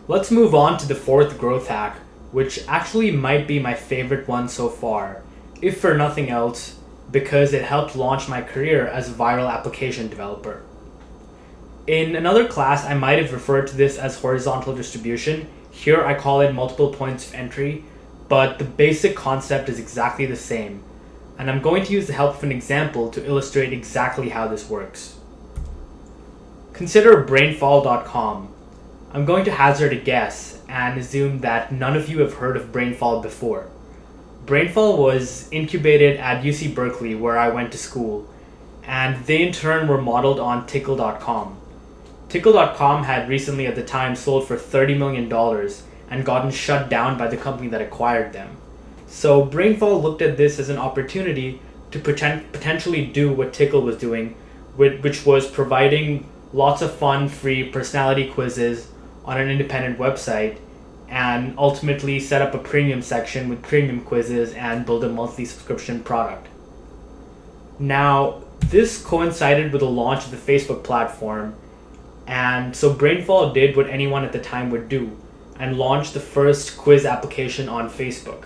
Let's move on to the fourth growth hack, which actually might be my favorite one so far, if for nothing else, because it helped launch my career as a viral application developer. In another class, I might have referred to this as horizontal distribution. Here I call it multiple points of entry, but the basic concept is exactly the same. And I'm going to use the help of an example to illustrate exactly how this works. Consider brainfall.com. I'm going to hazard a guess and assume that none of you have heard of Brainfall before. Brainfall was incubated at UC Berkeley, where I went to school, and they in turn were modeled on Tickle.com. Tickle.com had recently at the time sold for $30 million and gotten shut down by the company that acquired them. So Brainfall looked at this as an opportunity to potentially do what Tickle was doing, which was providing lots of fun, free personality quizzes on an independent website, and ultimately set up a premium section with premium quizzes and build a monthly subscription product. Now, this coincided with the launch of the Facebook platform, and so Brainfall did what anyone at the time would do, and launched the first quiz application on Facebook.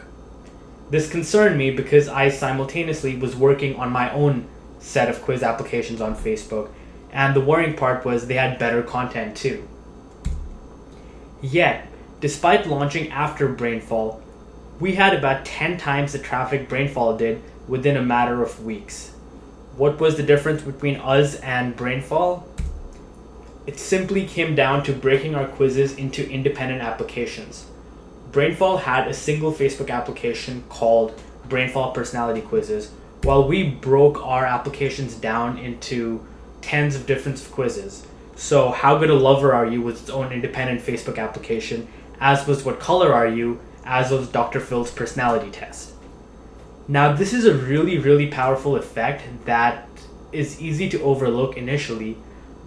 This concerned me because I simultaneously was working on my own set of quiz applications on Facebook, and the worrying part was they had better content too. Yet, despite launching after Brainfall, we had about 10 times the traffic Brainfall did within a matter of weeks. What was the difference between us and Brainfall? It simply came down to breaking our quizzes into independent applications. Brainfall had a single Facebook application called Brainfall Personality Quizzes, while we broke our applications down into tens of different quizzes. So How Good a Lover Are You was its own independent Facebook application, as was What Color Are You, as was Dr. Phil's personality test. Now this is a really powerful effect that is easy to overlook initially,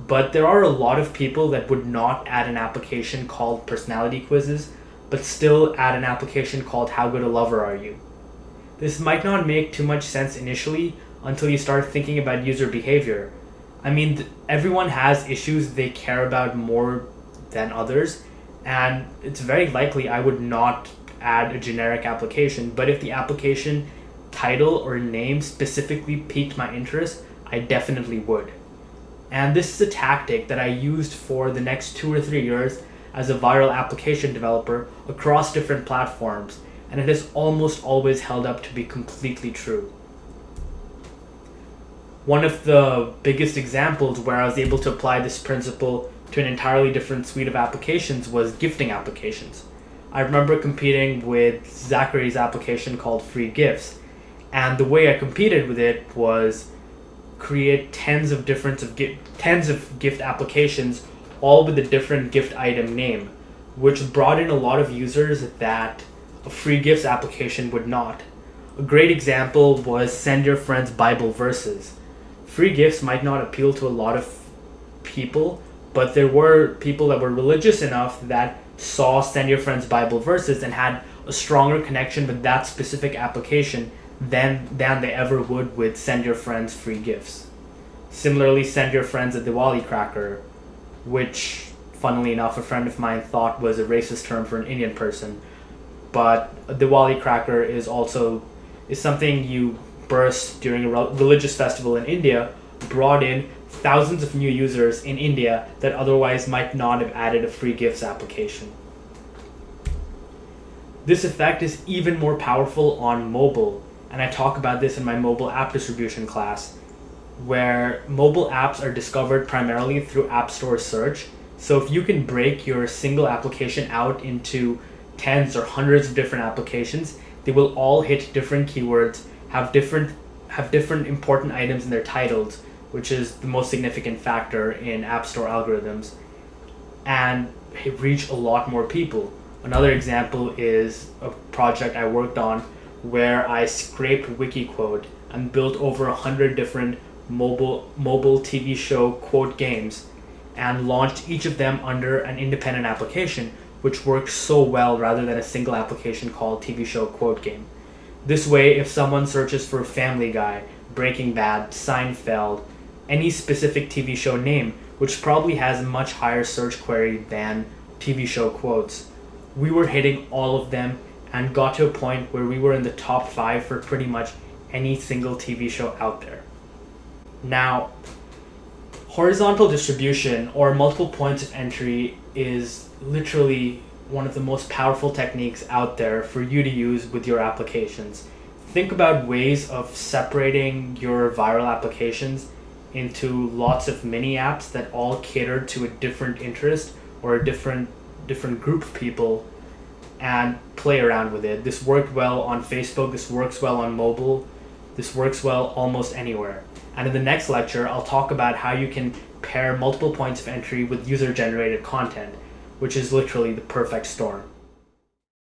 but there are a lot of people that would not add an application called Personality Quizzes, but still add an application called How Good a Lover Are You. This might not make too much sense initially until you start thinking about user behavior. I mean, everyone has issues they care about more than others, and it's very likely I would not add a generic application, but if the application title or name specifically piqued my interest, I definitely would. And this is a tactic that I used for the next 2 or 3 years as a viral application developer across different platforms, and it has almost always held up to be completely true. One of the biggest examples where I was able to apply this principle to an entirely different suite of applications was gifting applications. I remember competing with Zachary's application called Free Gifts, and the way I competed with it was create tens of gift applications, all with a different gift item name, which brought in a lot of users that a Free Gifts application would not. A great example was Send Your Friends Bible Verses. Free gifts might not appeal to a lot of people, but there were people that were religious enough that saw Send Your Friends Bible Verses and had a stronger connection with that specific application than they ever would with Send Your Friends Free Gifts. Similarly, Send Your Friends a Diwali Cracker, which, funnily enough, a friend of mine thought was a racist term for an Indian person, but a Diwali Cracker is something you burst during a religious festival in India, brought in thousands of new users in India that otherwise might not have added a Free Gifts application. This effect is even more powerful on mobile, and I talk about this in my mobile app distribution class, where mobile apps are discovered primarily through App Store search. So if you can break your single application out into tens or hundreds of different applications, they will all hit different keywords, have different important items in their titles, which is the most significant factor in App Store algorithms, and reach a lot more people. Another example is a project I worked on where I scraped Wikiquote and built over 100 different mobile TV show quote games and launched each of them under an independent application, which works so well rather than a single application called TV show quote game. This way, if someone searches for Family Guy, Breaking Bad, Seinfeld, any specific TV show name, which probably has a much higher search query than TV show quotes. We were hitting all of them and got to a point where we were in the top 5 for pretty much any single TV show out there. Now, horizontal distribution or multiple points of entry is literally one of the most powerful techniques out there for you to use with your applications. Think about ways of separating your viral applications into lots of mini apps that all cater to a different interest or a different group of people and play around with it. This worked well on Facebook, this works well on mobile, this works well almost anywhere. And in the next lecture, I'll talk about how you can pair multiple points of entry with user-generated content, which is literally the perfect storm.